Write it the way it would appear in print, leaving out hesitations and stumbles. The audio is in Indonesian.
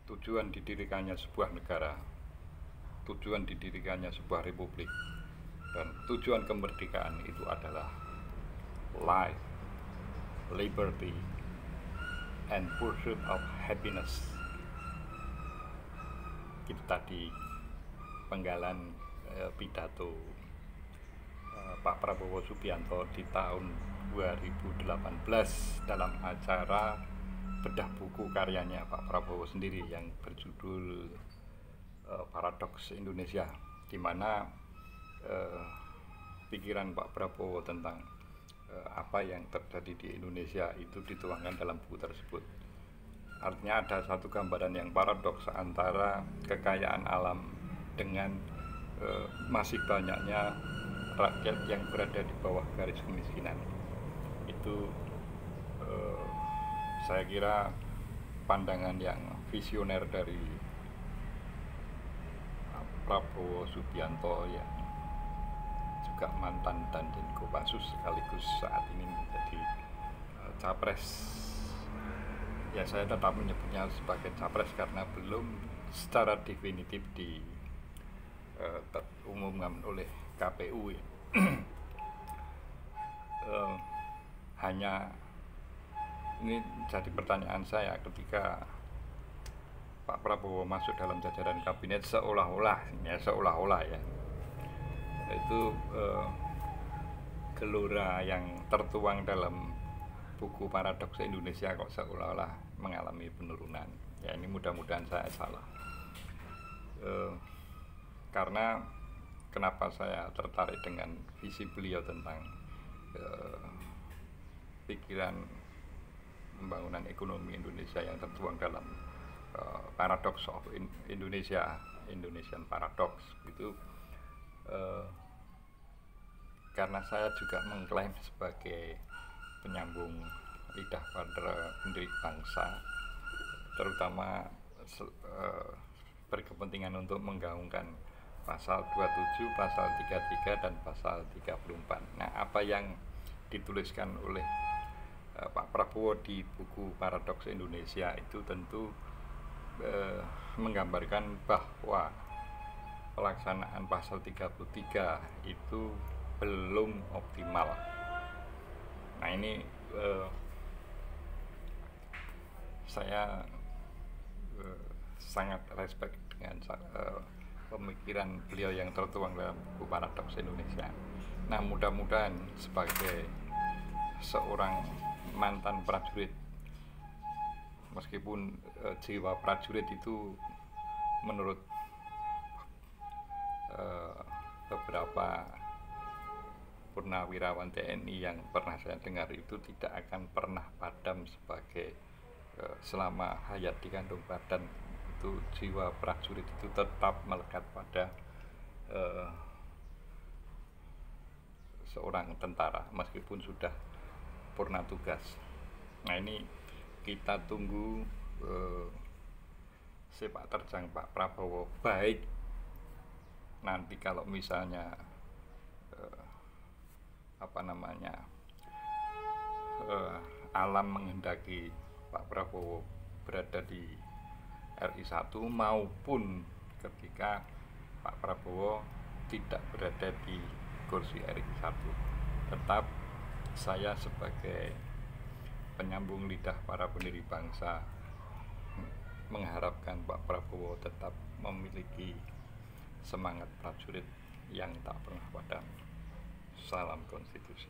tujuan didirikannya sebuah negara, tujuan didirikannya sebuah republik, dan tujuan kemerdekaan itu adalah life, liberty, and pursuit of happiness. Itu tadi penggalan pidato Pak Prabowo Subianto di tahun 2018 dalam acara bedah buku karyanya Pak Prabowo sendiri yang berjudul Paradoks Indonesia, di mana pikiran Pak Prabowo tentang apa yang terjadi di Indonesia itu dituangkan dalam buku tersebut. Artinya ada satu gambaran yang paradoks antara kekayaan alam dengan masih banyaknya rakyat yang berada di bawah garis kemiskinan. Itu saya kira pandangan yang visioner dari Prabowo Subianto yang juga mantan Danjen Kopassus sekaligus saat ini menjadi capres. Ya, saya tetap menyebutnya sebagai capres karena belum secara definitif diumumkan oleh KPU. Hanya ini jadi pertanyaan saya ketika Pak Prabowo masuk dalam jajaran kabinet, seolah-olah ya itu gelora yang tertuang dalam buku Paradoks Indonesia kok seolah-olah mengalami penurunan. Ya, ini mudah-mudahan saya salah. Karena kenapa saya tertarik dengan visi beliau tentang pikiran pembangunan ekonomi Indonesia yang tertuang dalam Paradox of Indonesia, Indonesian Paradox itu, karena saya juga mengklaim sebagai penyambung lidah pada pendiri bangsa, terutama berkepentingan untuk menggaungkan pasal 27, pasal 33 dan pasal 34. Nah, apa yang dituliskan oleh Pak Prabowo di buku Paradoks Indonesia itu tentu menggambarkan bahwa pelaksanaan pasal 33 itu belum optimal. Nah, ini saya sangat respect dengan pemikiran beliau yang tertuang dalam buku Paradoks Indonesia. Nah, mudah-mudahan sebagai seorang mantan prajurit, meskipun jiwa prajurit itu menurut beberapa purnawirawan TNI yang pernah saya dengar itu tidak akan pernah padam sebagai selama hayat di kandung badan. Itu jiwa prajurit itu tetap melekat pada seorang tentara meskipun sudah purna tugas. Nah, ini kita tunggu sepak terjang Pak Prabowo, baik nanti kalau misalnya alam menghendaki Pak Prabowo berada di RI 1 maupun ketika Pak Prabowo tidak berada di kursi RI 1. Tetap saya sebagai penyambung lidah para pendiri bangsa mengharapkan Pak Prabowo tetap memiliki semangat prajurit yang tak pernah padam. Salam konstitusi.